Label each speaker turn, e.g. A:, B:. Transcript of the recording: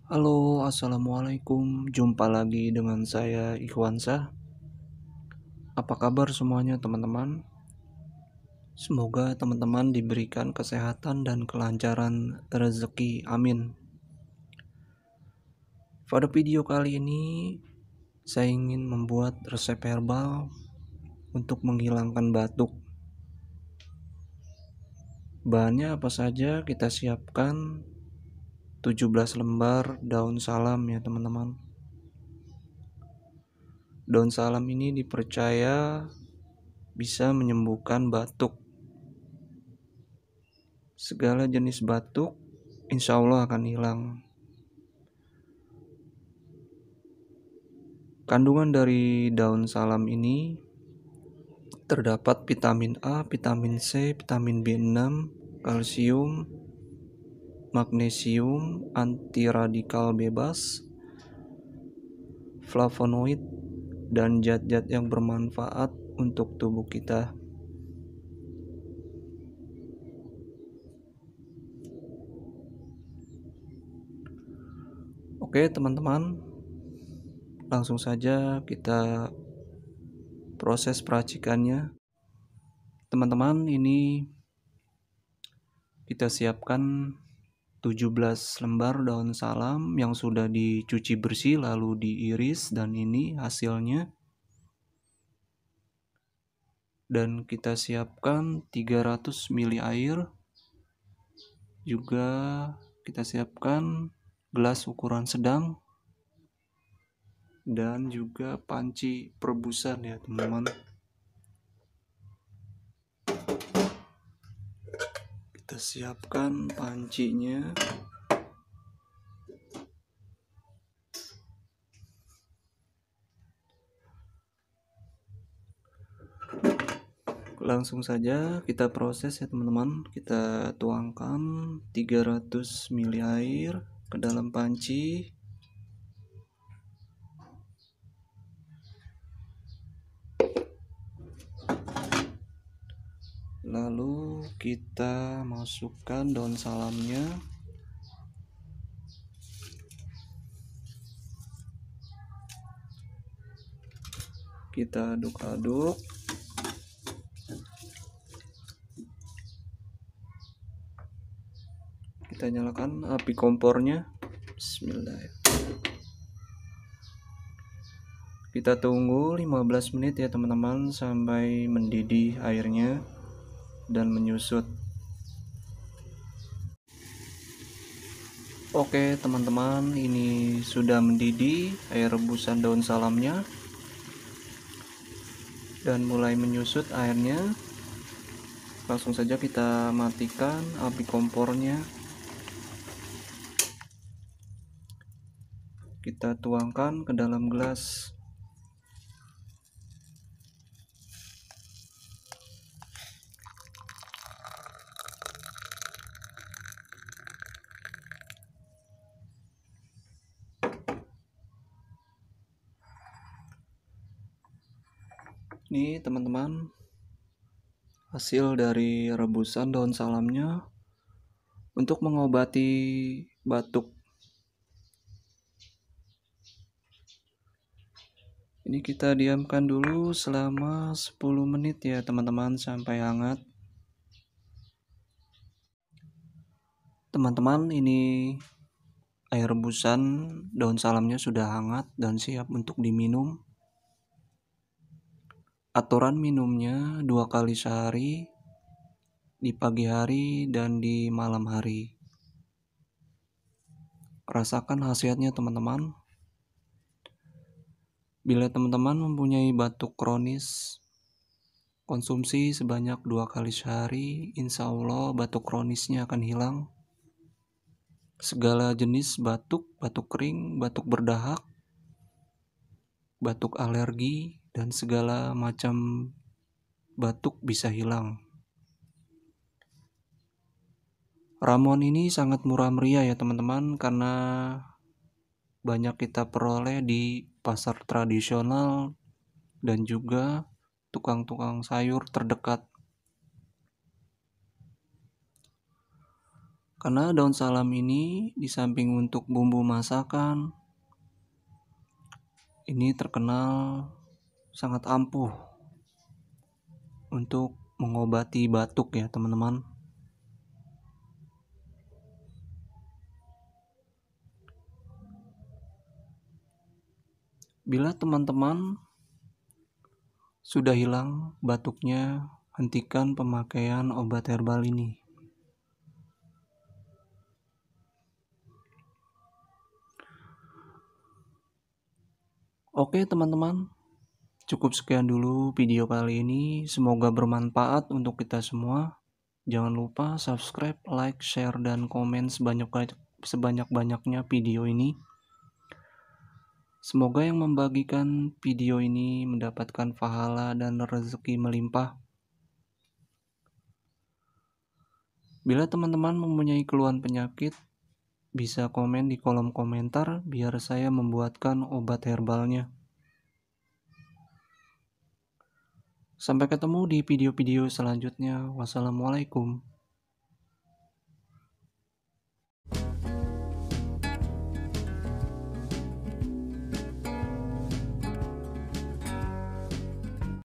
A: Halo, assalamualaikum. Jumpa lagi dengan saya Ikhwansyah. Apa kabar semuanya, teman-teman? Semoga teman-teman diberikan kesehatan dan kelancaran rezeki. Amin. Pada video kali ini, saya ingin membuat resep herbal untuk menghilangkan batuk. Bahannya apa saja? Kita siapkan 17 lembar daun salam ya, teman-teman. Daun salam ini dipercaya bisa menyembuhkan batuk. Segala jenis batuk insya Allah akan hilang. Kandungan dari daun salam ini terdapat vitamin A, vitamin C, vitamin B6, kalsium, magnesium, anti radikal bebas, flavonoid, dan zat-zat yang bermanfaat untuk tubuh kita. Oke teman-teman, langsung saja kita proses peracikannya. Teman-teman, ini kita siapkan 17 lembar daun salam yang sudah dicuci bersih lalu diiris, dan ini hasilnya. Dan kita siapkan 300 ml air. Juga kita siapkan gelas ukuran sedang dan juga panci perebusan ya, teman-teman. Kita siapkan pancinya. Langsung saja kita proses ya, teman-teman. Kita tuangkan 300 ml air ke dalam panci. Lalu kita masukkan daun salamnya. Kita aduk-aduk. Kita nyalakan api kompornya. Bismillah. Kita tunggu 15 menit ya, teman-teman, sampai mendidih airnya dan menyusut. Oke teman-teman, ini sudah mendidih air rebusan daun salamnya dan mulai menyusut airnya. Langsung saja kita matikan api kompornya. Kita tuangkan ke dalam gelas. Ini teman-teman, hasil dari rebusan daun salamnya untuk mengobati batuk. Ini kita diamkan dulu selama 10 menit ya, teman-teman, sampai hangat. Teman-teman, ini air rebusan daun salamnya sudah hangat dan siap untuk diminum. Aturan minumnya 2 kali sehari, di pagi hari dan di malam hari. Rasakan khasiatnya, teman-teman. Bila teman-teman mempunyai batuk kronis, konsumsi sebanyak 2 kali sehari, insya Allah batuk kronisnya akan hilang. Segala jenis batuk, batuk kering, batuk berdahak, batuk alergi, dan segala macam batuk bisa hilang. Ramuan ini sangat murah meriah ya, teman-teman, karena banyak kita peroleh di pasar tradisional dan juga tukang-tukang sayur terdekat. Karena daun salam ini di samping untuk bumbu masakan, ini terkenal sangat ampuh untuk mengobati batuk ya teman-teman. Bila teman-teman sudah hilang batuknya, hentikan pemakaian obat herbal ini. Oke teman-teman, cukup sekian dulu video kali ini. Semoga bermanfaat untuk kita semua. Jangan lupa subscribe, like, share, dan komen sebanyak-banyaknya video ini. Semoga yang membagikan video ini mendapatkan pahala dan rezeki melimpah. Bila teman-teman mempunyai keluhan penyakit, bisa komen di kolom komentar biar saya membuatkan obat herbalnya. Sampai ketemu di video-video selanjutnya. Wassalamualaikum.